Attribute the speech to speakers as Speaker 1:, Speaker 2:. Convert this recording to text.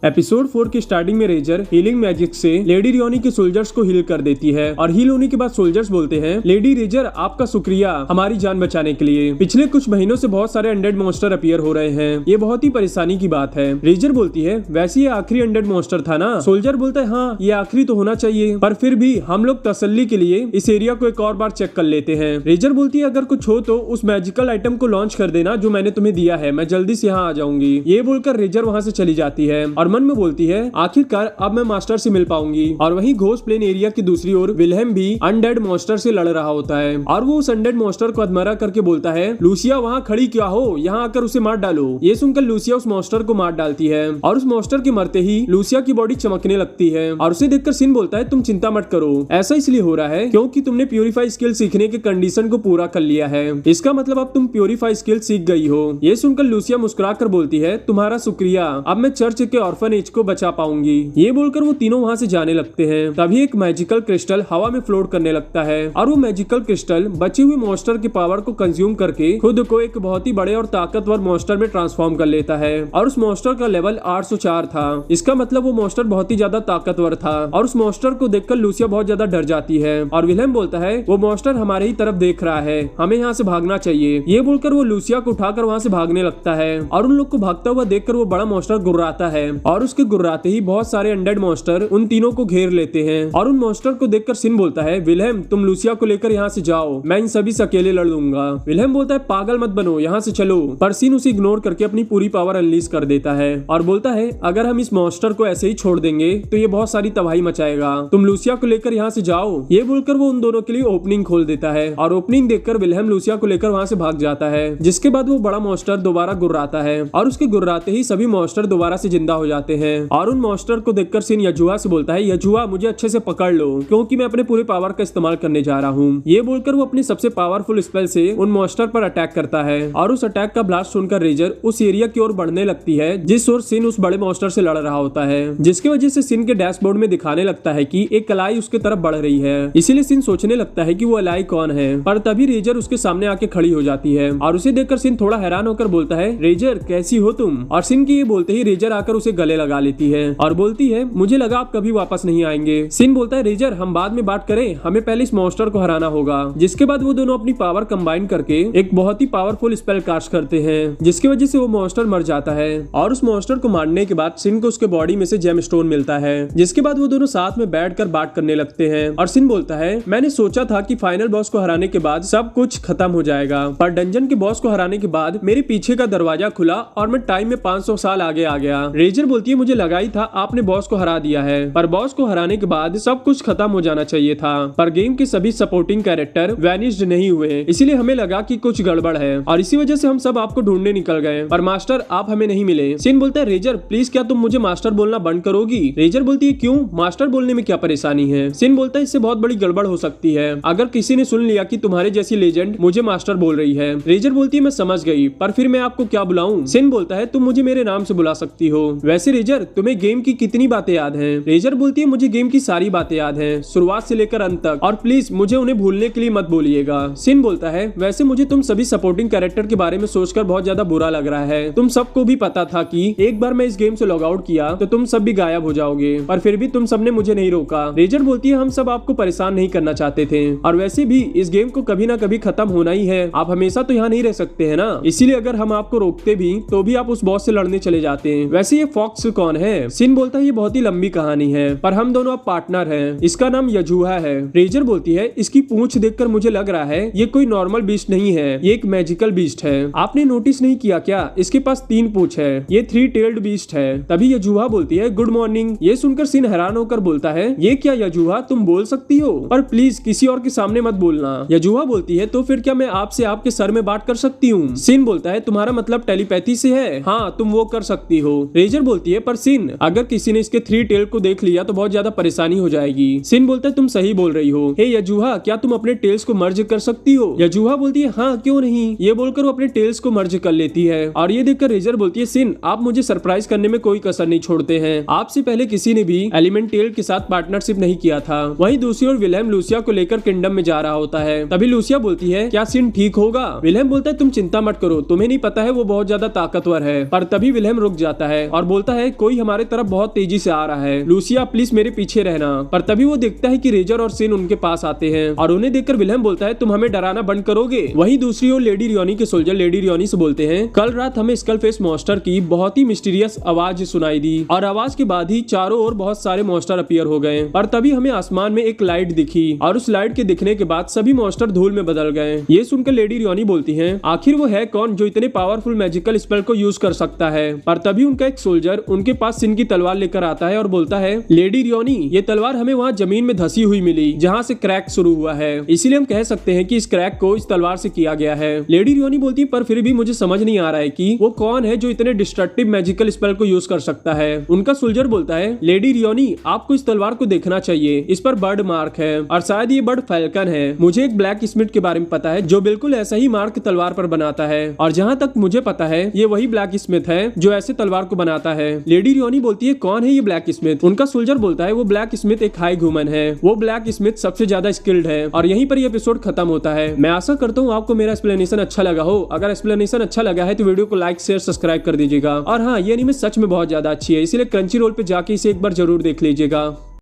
Speaker 1: Episode 4 की starting में razor healing magic से लेडी रियोनी के सोल्जर्स को हील कर देती है और हील होने के बाद सोल्जर्स बोलते हैं, लेडी रेजर आपका शुक्रिया हमारी जान बचाने के लिए। पिछले कुछ महीनों से बहुत सारे अनडेड मॉन्स्टर अपीयर हो रहे हैं, ये बहुत ही परेशानी की बात है। रेजर बोलती है, वैसे ये आखिरी अनडेड मॉन्स्टर था ना? सोल्जर बोलता है, हाँ ये आखिरी तो होना चाहिए, पर फिर भी हम लोग तसल्ली के लिए इस एरिया को एक और बार चेक कर लेते हैं। रेजर बोलती है, अगर कुछ हो तो उस मैजिकल आइटम को लॉन्च कर देना जो मैंने तुम्हें दिया है, मैं जल्दी से यहाँ आ जाऊंगी। ये बोलकर रेजर वहाँ से चली जाती है और मन में बोलती है, आखिरकार अब मैं मास्टर से मिल पाऊंगी। और वहीं घोस्ट प्लेन एरिया की दूसरी ओर विल्हेम भी अनडेड मॉन्स्टर से लड़ रहा होता है और वो उस अनडेड मॉन्स्टर को अधमरा करके बोलता है, लूसिया वहाँ खड़ी क्या हो, यहाँ आकर उसे मार डालो। ये सुनकर लूसिया उस मॉन्स्टर को मार डालती है और उस मॉन्स्टर के मरते ही लूसिया की बॉडी चमकने लगती है और उसे देखकर सिन बोलता है, तुम चिंता मत करो, ऐसा इसलिए हो रहा है क्योंकि तुमने प्यूरिफाई स्किल सीखने के कंडीशन को पूरा कर लिया है, इसका मतलब अब तुम प्यूरिफाई स्किल सीख गई हो। ये सुनकर लूसिया मुस्कुराकर बोलती है, तुम्हारा शुक्रिया, अब मैं चर्च के ऑर्फनेज को बचा पाऊंगी। ये बोलकर वो तीनों वहाँ से जाने लगते हैं। तभी एक मैजिकल क्रिस्टल हवा में फ्लोट करने लगता है और वो मैजिकल क्रिस्टल बचे हुए मॉन्स्टर की पावर को कंज्यूम करके खुद को एक बहुत ही बड़े और ताकतवर मॉन्स्टर में ट्रांसफॉर्म कर लेता है और उस मॉन्स्टर का लेवल 804 था। इसका मतलब वो मॉन्स्टर बहुत ही ज्यादा ताकतवर था और उस मॉन्स्टर को देखकर लूसिया बहुत ज्यादा डर जाती है और विल्हेम बोलता है, वो मॉन्स्टर हमारे ही तरफ देख रहा है, हमें यहाँ से भागना चाहिए। ये बोलकर वो लूसिया को उठाकर वहाँ से भागने लगता है और उन लोग को भागता हुआ देखकर वो बड़ा मॉन्स्टर गुर्राता है और उसके गुर्राते ही बहुत सारे अनडेड मॉन्स्टर उन तीनों को घेर लेते हैं और उन मॉन्स्टर को देखकर सिन बोलता है, विल्हेम तुम लूसिया को लेकर यहाँ से जाओ, मैं इन सभी से अकेले लड़ लूंगा। विल्हेम बोलता है, पागल मत बनो, यहाँ से चलो। पर सिन उसे इग्नोर करके अपनी पूरी पावर अनलीज कर देता है और बोलता है, अगर हम इस मॉन्स्टर को ऐसे ही छोड़ देंगे तो ये बहुत सारी तबाही मचाएगा, तुम लूसिया को लेकर यहाँ से जाओ। ये बोलकर वो उन दोनों के लिए ओपनिंग खोल देता है और ओपनिंग देखकर विल्हेम लूसिया को लेकर वहाँ से भाग जाता है, जिसके बाद वो बड़ा मॉन्स्टर दोबारा गुर्राता है और उसके गुर्राते ही सभी मॉन्स्टर दोबारा से जिंदा हो जाते हैं और उन मॉन्स्टर को देखकर सिन यजुआ से बोलता है, यजुआ मुझे अच्छे से पकड़ लो क्योंकि मैं अपने पूरे पावर का इस्तेमाल करने जा रहा हूँ। ये बोलकर वो अपनी सबसे पावरफुल स्पेल से उन मॉन्स्टर पर अटैक करता है और उस अटैक का ब्लास्ट सुनकर रेजर उस एरिया की ओर बढ़ने लगती है जिस ओर सिन उस बड़े मॉन्स्टर से लड़ रहा होता है, जिसकी वजह से सिन के डैशबोर्ड में दिखाने लगता है कि एक अलाई उसके तरफ बढ़ रही है। इसीलिए सिन सोचने लगता है कि वो अलाई कौन है, पर तभी रेजर उसके सामने आके खड़ी हो जाती है और उसे देखकर सिन थोड़ा हैरान होकर बोलता है, रेजर कैसी हो तुम? और सिन की ये बोलते ही रेजर आकर उसे गले लगा लेती है और बोलती है, मुझे लगा आप कभी वापस नहीं आएंगे। सिन बोलता है, रेजर हम बाद में बात करें, हमें पहले इस मॉन्स्टर को हराना होगा। जिसके बाद वो दोनों अपनी पावर कंबाइन करके एक बहुत ही पावरफुल स्पेल कास्ट करते हैं, जिसकी वजह से वो मॉन्स्टर मर जाता है और उस मॉन्स्टर को मारने के बाद सिन को उसके बॉडी में से जेम स्टोन मिलता है। जिसके बाद वो दोनों साथ में बैठकर बात करने लगते हैं और सिन बोलता है, मैंने सोचा था कि फाइनल बॉस को हराने के बाद सब कुछ खत्म हो जाएगा, पर डंजन के बॉस को हराने के बाद मेरे पीछे का दरवाजा खुला और मैं टाइम में 500 साल आगे आ गया। रेजर बोलती है, मुझे लगा ही था आपने बॉस को हरा दिया है, पर बॉस को हराने के बाद सब कुछ खत्म हो जाना चाहिए था, पर गेम के सभी सपोर्टिंग कैरेक्टर वैनिश्ड नहीं हुए, इसीलिए हमें लगा कि कुछ गड़बड़ है और इसी वजह से हम सब आपको ढूंढने निकल गए, पर मास्टर आप हमें नहीं मिले। सिन बोलता है, रेजर प्लीज क्या तुम मुझे मास्टर बोलना बंद करोगी? रेजर बोलती है, क्यों, मास्टर बोलने में क्या परेशानी है? सिन बोलता है, इससे बहुत बड़ी गड़बड़ हो सकती है, अगर किसी ने सुन लिया कि तुम्हारे जैसी लेजेंड मुझे मास्टर बोल रही है। रेजर बोलती है, मैं समझ गई, पर फिर मैं आपको क्या बुलाऊं? सिन बोलता है, तुम मुझे मेरे नाम से बुला सकती हो। वैसे रेजर तुम्हें गेम की कितनी बातें याद हैं? रेजर बोलती है, मुझे गेम की सारी बातें याद हैं, शुरुआत से लेकर अंत तक, और प्लीज मुझे उन्हें भूलने के लिए मत बोलिएगा। सिन बोलता है, वैसे मुझे तुम सभी सपोर्टिंग कैरेक्टर के बारे में सोचकर बहुत ज्यादा बुरा लग रहा है, तुम सबको भी पता था कि एक बार मैं इस गेम से लॉग आउट किया तो तुम सब भी गायब हो जाओगे, पर फिर भी तुम सबने मुझे नहीं रोका। रेजर बोलती है, हम सब आपको परेशान नहीं करना चाहते थे और वैसे भी इस गेम को कभी ना कभी खत्म होना ही है, आप हमेशा तो यहाँ नहीं रह सकते हैं ना, इसीलिए अगर हम आपको रोकते भी तो भी आप उस बॉस से लड़ने चले जाते हैं। वैसे ये फॉक्स कौन है? सिन बोलता है, ये बहुत ही लंबी कहानी है, पर हम दोनों अब पार्टनर हैं, इसका नाम यजुहा है। रेजर बोलती है, इसकी पूंछ देखकर मुझे लग रहा है ये कोई नॉर्मल बीस्ट नहीं है, ये एक मैजिकल बीस्ट है, आपने नोटिस नहीं किया क्या? इसके पास 3 पूंछ है, ये 3 टेल्ड बीस्ट है। तभी यजुहा बोलती है, गुड मॉर्निंग। ये सुनकर सिन हैरान होकर बोलता है, ये क्या यजुहा, तुम बोल सकती हो, पर प्लीज किसी और के सामने मत बोलना। यजुहा बोलती है, तो फिर क्या मैं आपसे आपके सर में बात कर सकती हूँ? सिन बोलता है, तुम्हारा मतलब टेलीपैथी से है? हाँ तुम वो कर सकती हो। रेजर बोलती है, पर सिन अगर किसी ने इसके 3 टेल को देख लिया तो बहुत ज्यादा परेशानी हो जाएगी। सिन बोलता है, तुम सही बोल रही हो। हे यजुहा, क्या तुम अपने टेल्स को मर्ज कर सकती हो? यजुहा बोलती है, हाँ क्यों नहीं। ये बोलकर वो अपने टेल्स को मर्ज कर लेती है और ये देखकर रेजर बोलती है, सिन आप मुझे सरप्राइज करने में कोई कसर नहीं छोड़ते हैं, आपसे पहले किसी ने भी एलिमेंटेल के साथ पार्टनरशिप नहीं किया था। वहीं दूसरी ओर विल्हेम लूसिया को लेकर किंगडम में जा रहा होता है। तभी लूसिया बोलती है, क्या सिन ठीक होगा? विल्हेम बोलता है, तुम चिंता मत करो, तुम्हें नहीं पता है वो बहुत ज्यादा ताकतवर है। पर तभी विल्हेम रुक जाता है और बोलता बोलता है कोई हमारे तरफ बहुत तेजी से आ रहा है, लूसिया प्लीज मेरे पीछे रहना। पर तभी वो देखता है कि रेजर और सिन उनके पास आते हैं और उन्हें देखकर विल्हेम बोलता है तुम हमें डराना बंद करोगे। वहीं दूसरी ओर लेडी रियोनी के सोल्जर लेडी रियोनी से बोलते हैं कल रात हमें स्कल फेस मॉन्स्टर की बहुत ही मिस्टीरियस आवाज सुनाई दी और आवाज के बाद ही चारों ओर बहुत सारे मॉन्स्टर अपीयर हो गए और तभी हमें आसमान में एक लाइट दिखी और उस लाइट के दिखने के बाद सभी मॉन्स्टर धूल में बदल गए। ये सुनकर लेडी रियोनी बोलती है आखिर वो है कौन जो इतने पावरफुल मैजिकल स्पेल को यूज कर सकता है। पर तभी उनका एक सोल्जर उनके पास सिन की तलवार लेकर आता है और बोलता है लेडी रियोनी ये तलवार हमें वहाँ जमीन में धसी हुई मिली जहाँ से क्रैक शुरू हुआ है, इसीलिए हम कह सकते हैं कि इस क्रैक को इस तलवार से किया गया है। लेडी रियोनी बोलती है पर फिर भी मुझे समझ नहीं आ रहा है कि वो कौन है जो इतने डिस्ट्रक्टिव मैजिकल स्पेल को यूज कर सकता है। उनका सोल्जर बोलता है लेडी रियोनी आपको इस तलवार को देखना चाहिए, इस पर बर्ड मार्क है और शायद ये बर्ड फैल्कन है। मुझे एक ब्लैक स्मिथ के बारे में पता है जो बिल्कुल ऐसा ही मार्क तलवार पर बनाता है और जहाँ तक मुझे पता है ये वही ब्लैक स्मिथ है जो ऐसे तलवार को बनाता है। लेडी रियोनी बोलती है कौन है ये ब्लैक स्मिथ। उनका सोल्जर बोलता है वो ब्लैक स्मिथ एक हाई ह्यूमन है, वो ब्लैक स्मिथ सबसे ज्यादा स्किल्ड है। और यहीं पर ये एपिसोड खत्म होता है। मैं आशा करता हूँ आपको मेरा एक्सप्लेनेशन अच्छा लगा हो। अगर एक्सप्लेनेशन अच्छा लगा है तो वीडियो को लाइक शेयर सब्सक्राइब कर दीजिएगा। और हाँ ये एनीमे सच में बहुत ज्यादा अच्छी है, इसलिए क्रंची रोल पे जाके इसे एक बार जरूर देख लीजिएगा।